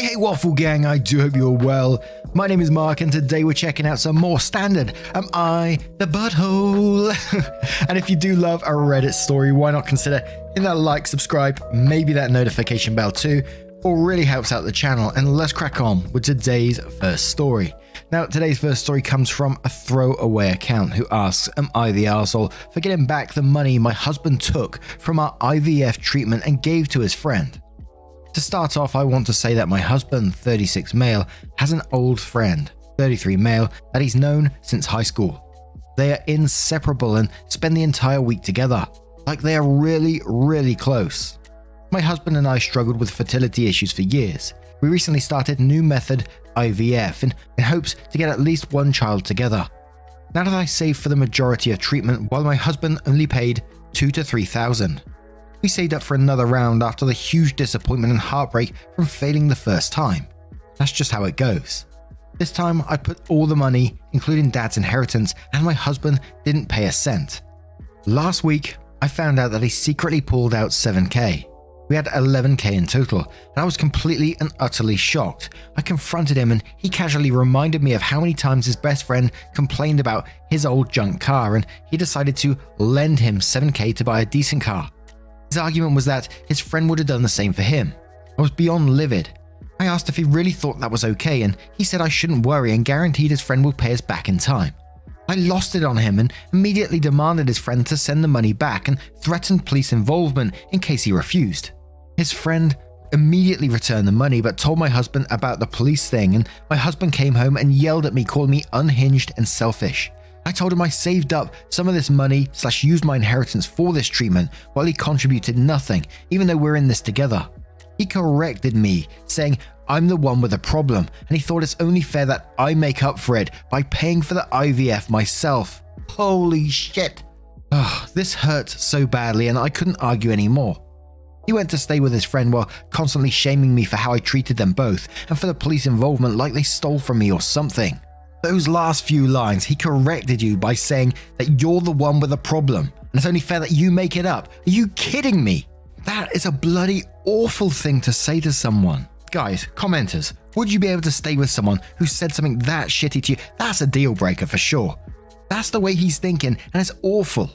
Hey Waffle Gang, I do hope you're well. My name is Mark and today we're checking out some more standard Am I the Butthole? And if you do love a Reddit story, why not consider hitting that like, subscribe, maybe that notification bell too. It really helps out the channel, and let's crack on with today's first story. Now, today's first story comes from a throwaway account who asks, am I the arsehole for getting back the money my husband took from our IVF treatment and gave to his friend? To start off, I want to say that my husband, 36 male, has an old friend, 33 male, that he's known since high school. They are inseparable and spend the entire week together, like they are really close. My husband and I struggled with fertility issues for years. We recently started new method IVF in hopes to get at least one child together. Now that I saved for the majority of treatment while my husband only paid $2,000 to $3,000. We saved up for another round after the huge disappointment and heartbreak from failing the first time. That's just how it goes. This time I put all the money, including dad's inheritance, and my husband didn't pay a cent. Last week, I found out that he secretly pulled out $7,000. We had $11,000 in total, and I was completely and utterly shocked. I confronted him and he casually reminded me of how many times his best friend complained about his old junk car, and he decided to lend him $7,000 to buy a decent car. His argument was that his friend would have done the same for him. I was beyond livid. I asked if he really thought that was okay, and he said I shouldn't worry and guaranteed his friend would pay us back in time. I lost it on him and immediately demanded his friend to send the money back and threatened police involvement in case he refused. His friend immediately returned the money but told my husband about the police thing, and my husband came home and yelled at me, calling me unhinged and selfish. I told him I saved up some of this money / used my inheritance for this treatment while he contributed nothing, even though we're in this together. He corrected me, saying I'm the one with a problem, and he thought it's only fair that I make up for it by paying for the IVF myself. Holy shit. This hurt so badly and I couldn't argue anymore. He went to stay with his friend while constantly shaming me for how I treated them both and for the police involvement like they stole from me or something. Those last few lines, he corrected you by saying that you're the one with a problem and it's only fair that you make it up. Are you kidding me? That is a bloody awful thing to say to someone. Guys, commenters, would you be able to stay with someone who said something that shitty to you? That's a deal breaker for sure. That's the way he's thinking and it's awful.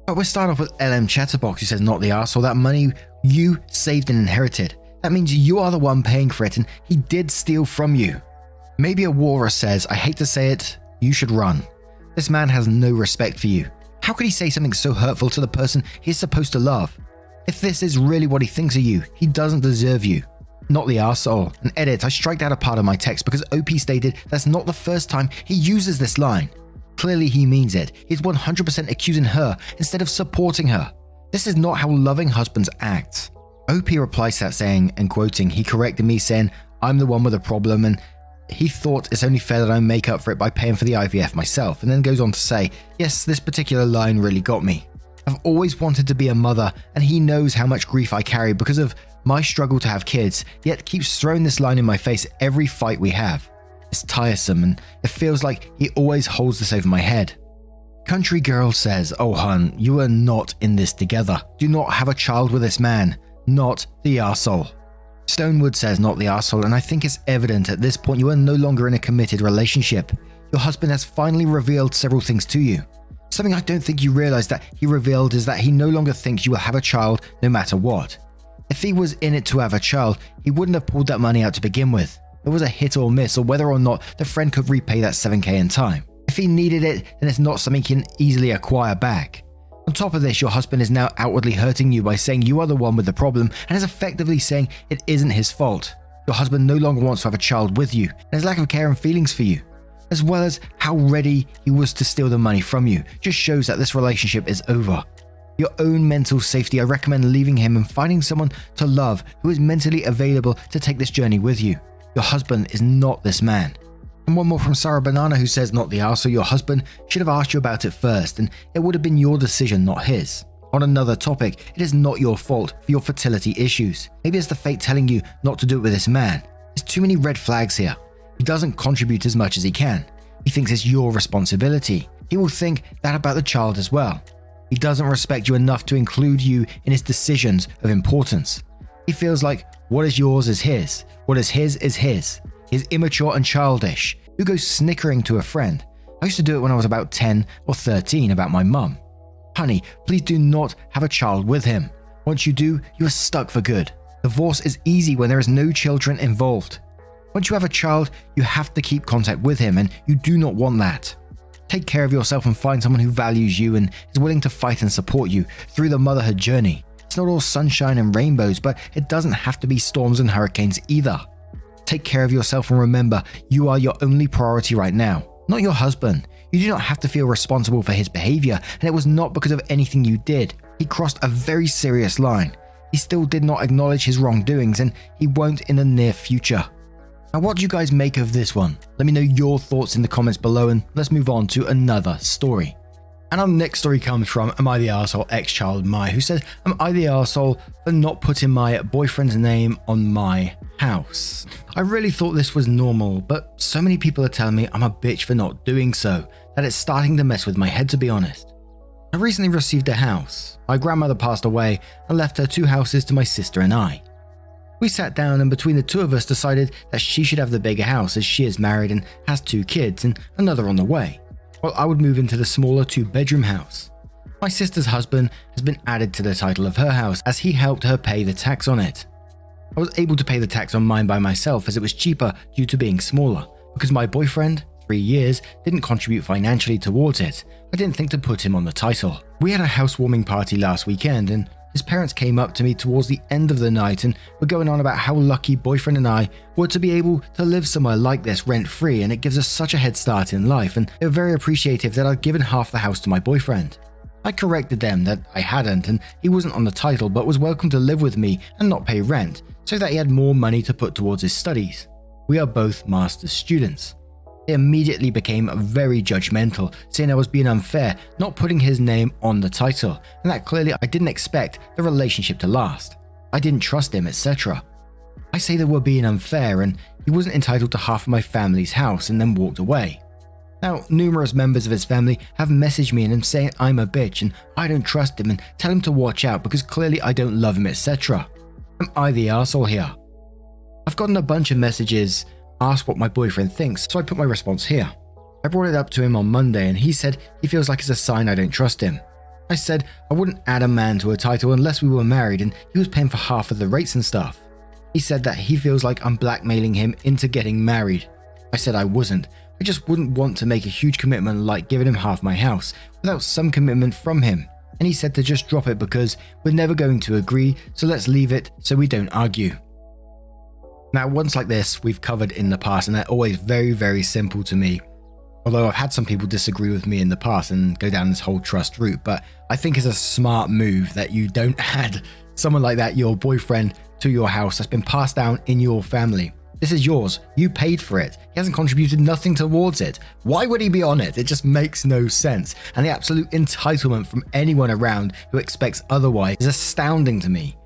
But we're starting off with LM Chatterbox who says not the arsehole. That money you saved and inherited. That means you are the one paying for it and he did steal from you. Maybe a Aurora says, I hate to say it, you should run. This man has no respect for you. How could he say something so hurtful to the person he's supposed to love? If this is really what he thinks of you, he doesn't deserve you. Not the arsehole. And edit, I striked out a part of my text because OP stated that's not the first time he uses this line. Clearly he means it. He's 100% accusing her instead of supporting her. This is not how loving husbands act. OP replies to that saying, and quoting, he corrected me saying, I'm the one with a problem and he thought it's only fair that I make up for it by paying for the IVF myself, and then goes on to say, yes, this particular line really got me. I've always wanted to be a mother and he knows how much grief I carry because of my struggle to have kids, yet keeps throwing this line in my face every fight we have. It's tiresome and it feels like he always holds this over my head. Country Girl says, oh hun, you are not in this together. Do not have a child with this man. Not the arsehole. Stonewood says not the arsehole, and I think it's evident at this point you are no longer in a committed relationship. Your husband has finally revealed several things to you. Something I don't think you realize that he revealed is that he no longer thinks you will have a child no matter what. If he was in it to have a child, he wouldn't have pulled that money out to begin with. It was a hit or miss, or whether or not the friend could repay that $7,000 in time. If he needed it, then it's not something he can easily acquire back. On top of this, your husband is now outwardly hurting you by saying you are the one with the problem and is effectively saying it isn't his fault. Your husband no longer wants to have a child with you, and his lack of care and feelings for you, as well as how ready he was to steal the money from you, just shows that this relationship is over. Your own mental safety, I recommend leaving him and finding someone to love who is mentally available to take this journey with you. Your husband is not this man. And one more from Sarah Banana who says, not the arsehole, your husband should have asked you about it first and it would have been your decision, not his. On another topic, it is not your fault for your fertility issues. Maybe it's the fate telling you not to do it with this man. There's too many red flags here. He doesn't contribute as much as he can. He thinks it's your responsibility. He will think that about the child as well. He doesn't respect you enough to include you in his decisions of importance. He feels like what is yours is his. What is his is his. He's immature and childish. Who goes snickering to a friend? I used to do it when I was about 10 or 13 about my mum. Honey, please do not have a child with him. Once you do, you are stuck for good. Divorce is easy when there is no children involved. Once you have a child, you have to keep contact with him, and you do not want that. Take care of yourself and find someone who values you and is willing to fight and support you through the motherhood journey. It's not all sunshine and rainbows, but it doesn't have to be storms and hurricanes either. Take care of yourself and remember, you are your only priority right now, not your husband. You do not have to feel responsible for his behavior, and it was not because of anything you did. He crossed a very serious line. He still did not acknowledge his wrongdoings, and he won't in the near future. Now, what do you guys make of this one? Let me know your thoughts in the comments below, and let's move on to another story. And our next story comes from Am I the Arsehole ex-child Mai, who says, am I the arsehole for not putting my boyfriend's name on my house? I really thought this was normal, but so many people are telling me I'm a bitch for not doing so, that it's starting to mess with my head, to be honest. I recently received a house. My grandmother passed away and left her 2 houses to my sister and I. We sat down and between the 2 of us decided that she should have the bigger house as she is married and has 2 kids and another on the way, while I would move into the smaller 2-bedroom house. My sister's husband has been added to the title of her house as he helped her pay the tax on it. I was able to pay the tax on mine by myself as it was cheaper due to being smaller, because my boyfriend, 3 years, didn't contribute financially towards it. I didn't think to put him on the title. We had a housewarming party last weekend and his parents came up to me towards the end of the night and were going on about how lucky boyfriend and I were to be able to live somewhere like this rent-free, and it gives us such a head start in life, and they were very appreciative that I'd given half the house to my boyfriend. I corrected them that I hadn't and he wasn't on the title but was welcome to live with me and not pay rent so that he had more money to put towards his studies. We are both master's students. They immediately became very judgmental, saying I was being unfair, not putting his name on the title, and that clearly I didn't expect the relationship to last. I didn't trust him, etc. I say they were being unfair and he wasn't entitled to half of my family's house and then walked away. Now, numerous members of his family have messaged me and saying I'm a bitch and I don't trust him and tell him to watch out because clearly I don't love him, etc. Am I the arsehole here? I've gotten a bunch of messages asked what my boyfriend thinks, so I put my response here. I brought it up to him on Monday and he said he feels like it's a sign I don't trust him. I said I wouldn't add a man to a title unless we were married and he was paying for half of the rates and stuff. He said that he feels like I'm blackmailing him into getting married. I said I wasn't. I just wouldn't want to make a huge commitment like giving him half my house without some commitment from him. And he said to just drop it because we're never going to agree, so let's leave it so we don't argue. Now, ones like this we've covered in the past and they're always very, very simple to me. Although I've had some people disagree with me in the past and go down this whole trust route, but I think it's a smart move that you don't add someone like that, your boyfriend, to your house that's been passed down in your family. This is yours. You paid for it. He hasn't contributed nothing towards it. Why would he be on it? It just makes no sense. And the absolute entitlement from anyone around who expects otherwise is astounding to me.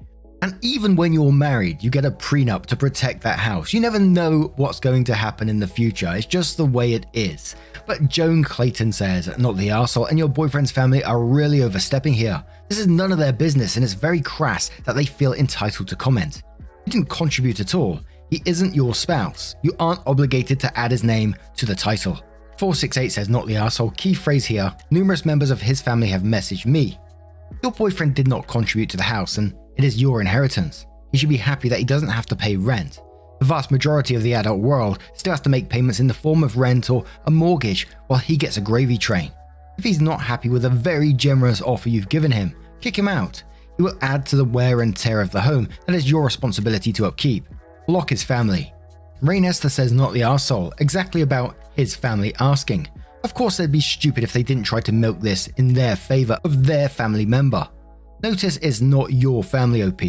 And even when you're married, you get a prenup to protect that house. You never know what's going to happen in the future. It's just the way it is. But Joan Clayton says, not the arsehole, and your boyfriend's family are really overstepping here. This is none of their business and it's very crass that they feel entitled to comment. He didn't contribute at all. He isn't your spouse. You aren't obligated to add his name to the title. 468 says, not the arsehole. Key phrase here, numerous members of his family have messaged me. Your boyfriend did not contribute to the house and it is your inheritance. He should be happy that he doesn't have to pay rent. The vast majority of the adult world still has to make payments in the form of rent or a mortgage while he gets a gravy train. If he's not happy with a very generous offer you've given him, kick him out. He will add to the wear and tear of the home that is your responsibility to upkeep. Block his family. Rain Esther says, not the arsehole, exactly about his family asking. Of course they'd be stupid if they didn't try to milk this in their favor of their family member. Notice it's not your family, OP.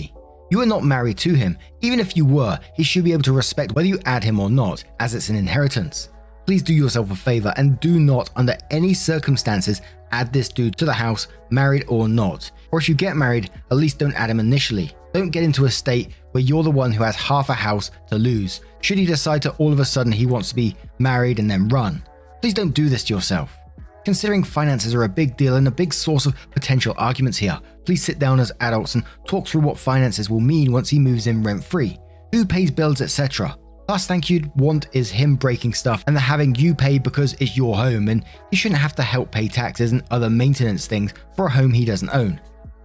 You are not married to him. Even if you were, he should be able to respect whether you add him or not, as it's an inheritance. Please do yourself a favor and do not, under any circumstances, add this dude to the house, married or not. Or if you get married, at least don't add him initially. Don't get into a state where you're the one who has half a house to lose, should he decide to all of a sudden he wants to be married and then run. Please don't do this to yourself. Considering finances are a big deal and a big source of potential arguments here, please sit down as adults and talk through what finances will mean once he moves in rent-free, who pays bills, etc. Last thing you'd want is him breaking stuff and having you pay because it's your home, and he shouldn't have to help pay taxes and other maintenance things for a home he doesn't own.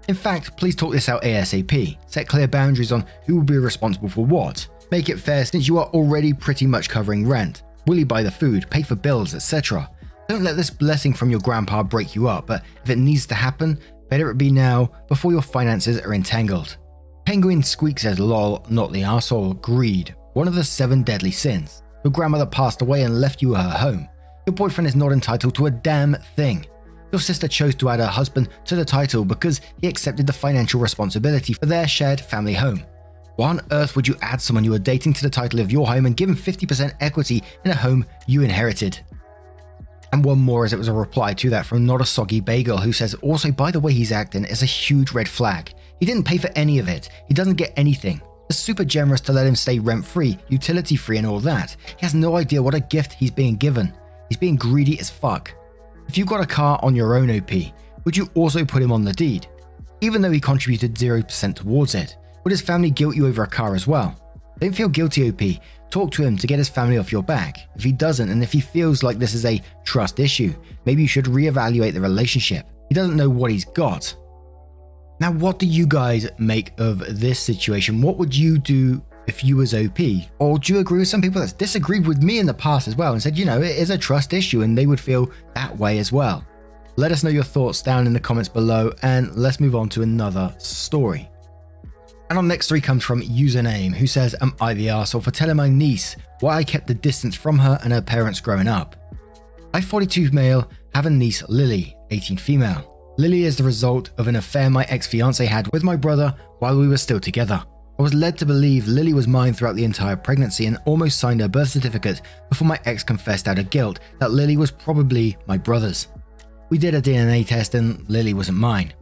In fact, please talk this out ASAP, set clear boundaries on who will be responsible for what, make it fair since you are already pretty much covering rent, will he buy the food, pay for bills, etc. Don't let this blessing from your grandpa break you up, but if it needs to happen, better it be now before your finances are entangled. Penguin Squeak says lol, not the arsehole, greed, one of the 7 deadly sins. Your grandmother passed away and left you her home. Your boyfriend is not entitled to a damn thing. Your sister chose to add her husband to the title because he accepted the financial responsibility for their shared family home. Why on earth would you add someone you are dating to the title of your home and give him 50% equity in a home you inherited? And one more, as it was a reply to that from Not a Soggy Bagel, who says, also, by the way he's acting is a huge red flag. He didn't pay for any of it. He doesn't get anything. It's super generous to let him stay rent-free, utility-free and all that. He has no idea what a gift he's being given. He's being greedy as fuck. If you got a car on your own OP, would you also put him on the deed? Even though he contributed 0% towards it, would his family guilt you over a car as well? Don't feel guilty, OP. Talk to him to get his family off your back. If he doesn't, and if he feels like this is a trust issue, maybe you should reevaluate the relationship. He doesn't know what he's got. Now, what do you guys make of this situation? What would you do if you was OP? Or do you agree with some people that's disagreed with me in the past as well and said, you know, it is a trust issue and they would feel that way as well? Let us know your thoughts down in the comments below, and let's move on to another story. And our next story comes from Username, who says, am I the arsehole for telling my niece why I kept the distance from her and her parents growing up? I, 42 male, have a niece, Lily, 18 female. Lily is the result of an affair my ex-fiancé had with my brother while we were still together. I was led to believe Lily was mine throughout the entire pregnancy and almost signed her birth certificate before my ex confessed out of guilt that Lily was probably my brother's. We did a DNA test and Lily wasn't mine.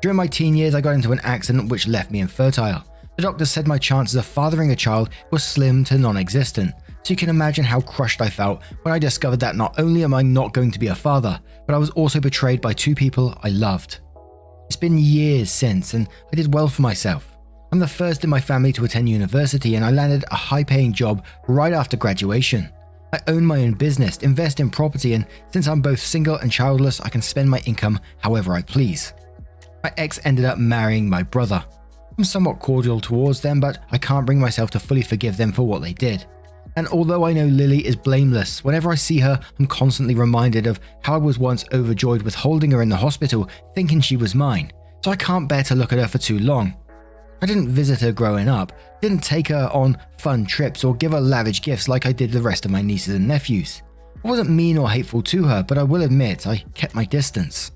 During my teen years, I got into an accident which left me infertile. The doctor said my chances of fathering a child were slim to non-existent, so you can imagine how crushed I felt when I discovered that not only am I not going to be a father, but I was also betrayed by 2 people I loved. It's been years since, and I did well for myself. I'm the first in my family to attend university, and I landed a high-paying job right after graduation. I own my own business, invest in property, and since I'm both single and childless, I can spend my income however I please. My ex ended up marrying my brother. I'm somewhat cordial towards them, but I can't bring myself to fully forgive them for what they did. And although I know Lily is blameless, whenever I see her, I'm constantly reminded of how I was once overjoyed with holding her in the hospital, thinking she was mine, so I can't bear to look at her for too long. I didn't visit her growing up, didn't take her on fun trips or give her lavish gifts like I did the rest of my nieces and nephews. I wasn't mean or hateful to her, but I will admit I kept my distance.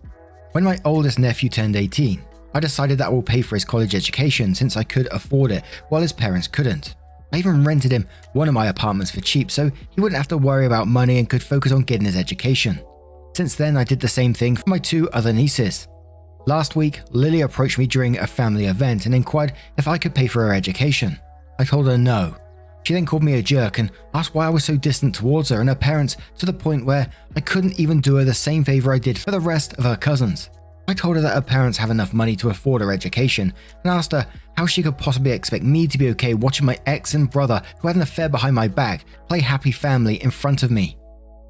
When my oldest nephew turned 18, I decided that I will pay for his college education since I could afford it while his parents couldn't. I even rented him one of my apartments for cheap so he wouldn't have to worry about money and could focus on getting his education. Since then, I did the same thing for my 2 other nieces. Last week, Lily approached me during a family event and inquired if I could pay for her education. I told her no. She then called me a jerk and asked why I was so distant towards her and her parents, to the point where I couldn't even do her the same favor I did for the rest of her cousins. I told her that her parents have enough money to afford her education and asked her how she could possibly expect me to be okay watching my ex and brother, who had an affair behind my back, play happy family in front of me.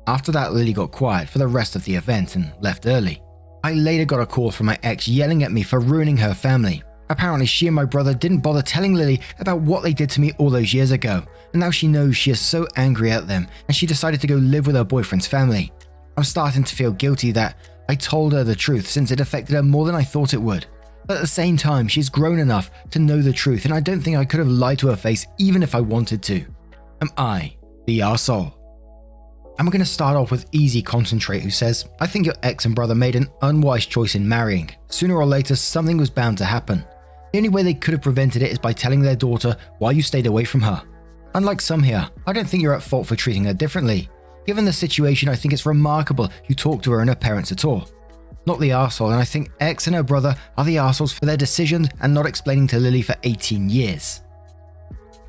After that, Lily got quiet for the rest of the event and left early. I later got a call from my ex yelling at me for ruining her family. Apparently, she and my brother didn't bother telling Lily about what they did to me all those years ago, and now she knows she is so angry at them and she decided to go live with her boyfriend's family. I'm starting to feel guilty that I told her the truth since it affected her more than I thought it would. But at the same time, she's grown enough to know the truth, and I don't think I could have lied to her face even if I wanted to. Am I the arsehole? I'm going to start off with Easy Concentrate, who says, I think your ex and brother made an unwise choice in marrying. Sooner or later, something was bound to happen. The only way they could have prevented it is by telling their daughter why you stayed away from her. Unlike some here, I don't think you're at fault for treating her differently. Given the situation, I think it's remarkable you talked to her and her parents at all. Not the arsehole, and I think ex and her brother are the arseholes for their decisions and not explaining to Lily for 18 years.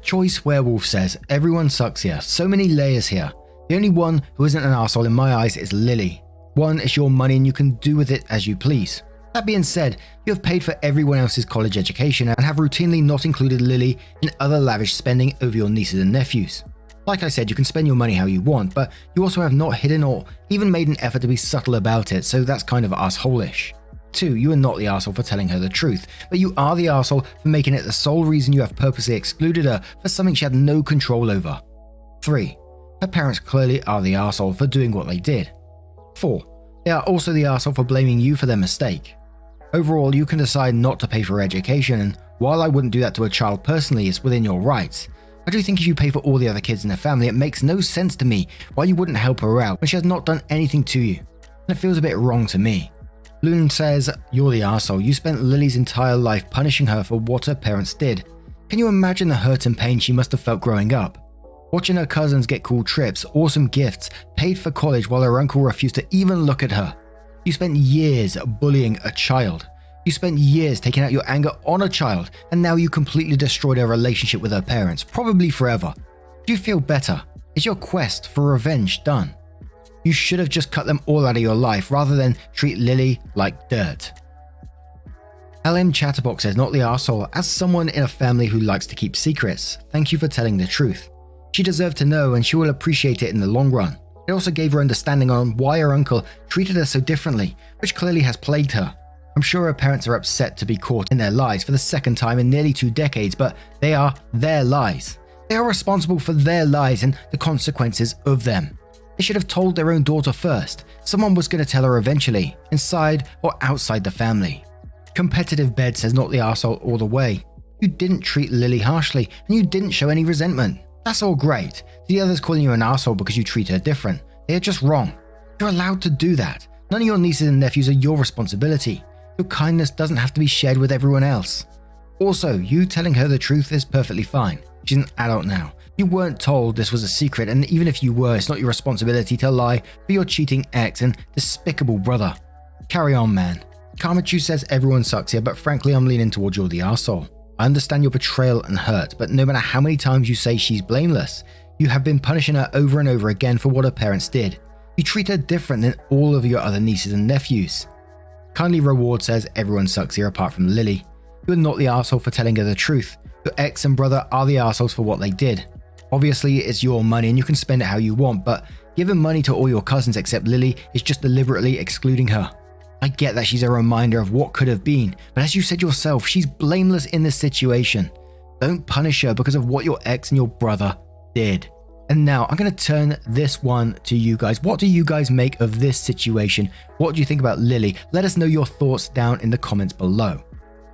Choice Werewolf says, everyone sucks here, so many layers here. The only one who isn't an arsehole in my eyes is Lily. One, it's your money and you can do with it as you please. That being said, you have paid for everyone else's college education and have routinely not included Lily in other lavish spending over your nieces and nephews. Like I said, you can spend your money how you want, but you also have not hidden or even made an effort to be subtle about it, so that's kind of asshole-ish. 2, you are not the arsehole for telling her the truth, but you are the arsehole for making it the sole reason you have purposely excluded her for something she had no control over. 3, her parents clearly are the arsehole for doing what they did. 4, they are also the arsehole for blaming you for their mistake. Overall, you can decide not to pay for her education, and while I wouldn't do that to a child personally, it's within your rights. I do think if you pay for all the other kids in the family, it makes no sense to me why you wouldn't help her out when she has not done anything to you, and it feels a bit wrong to me. Loon says, you're the arsehole. You spent Lily's entire life punishing her for what her parents did. Can you imagine the hurt and pain she must have felt growing up? Watching her cousins get cool trips, awesome gifts, paid for college while her uncle refused to even look at her. You spent years bullying a child. You spent years taking out your anger on a child, and now you completely destroyed her relationship with her parents, probably forever. Do you feel better? Is your quest for revenge done? You should have just cut them all out of your life rather than treat Lily like dirt. LM Chatterbox says, not the arsehole. As someone in a family who likes to keep secrets, thank you for telling the truth. She deserved to know and she will appreciate it in the long run. It also gave her understanding on why her uncle treated her so differently, which clearly has plagued her. I'm sure her parents are upset to be caught in their lies for the second time in nearly 2 decades, but they are their lies. They are responsible for their lies and the consequences of them. They should have told their own daughter first. Someone was going to tell her eventually, inside or outside the family. Competitive Bed says, not the arsehole all the way. You didn't treat Lily harshly and you didn't show any resentment. That's all great. The others calling you an arsehole because you treat her different. They are just wrong. You're allowed to do that. None of your nieces and nephews are your responsibility. Your kindness doesn't have to be shared with everyone else. Also, you telling her the truth is perfectly fine. She's an adult now. You weren't told this was a secret, and even if you were, it's not your responsibility to lie for your cheating ex and despicable brother. Carry on, man. Karmachu says everyone sucks here, but frankly I'm leaning towards you're the arsehole. I understand your betrayal and hurt, but no matter how many times you say she's blameless, you have been punishing her over and over again for what her parents did. You treat her different than all of your other nieces and nephews. Kindly Reward says everyone sucks here apart from Lily. You are not the arsehole for telling her the truth. Your ex and brother are the arseholes for what they did. Obviously it's your money and you can spend it how you want, but giving money to all your cousins except Lily is just deliberately excluding her. I get that she's a reminder of what could have been, but as you said yourself, she's blameless in this situation. Don't punish her because of what your ex and your brother did. And now I'm going to turn this one to you guys. What do you guys make of this situation? What do you think about Lily? Let us know your thoughts down in the comments below.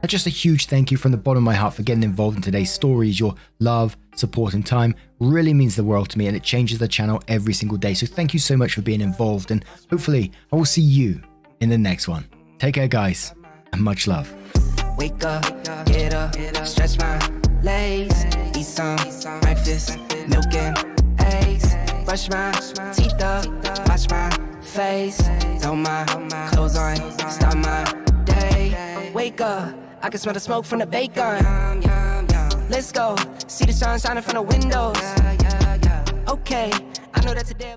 And just a huge thank you from the bottom of my heart for getting involved in today's stories. Your love, support and time really means the world to me, and it changes the channel every single day. So thank you so much for being involved, and hopefully I will see you in the next one. Take care, guys, and much love. Wake up, get up, stretch my legs, eat some breakfast, milk and eggs, brush my teeth up, wash my face, throw my clothes on, start my day. Wake up, I can smell the smoke from the bacon. Let's go, see the sun shining from the windows. Okay, I know that today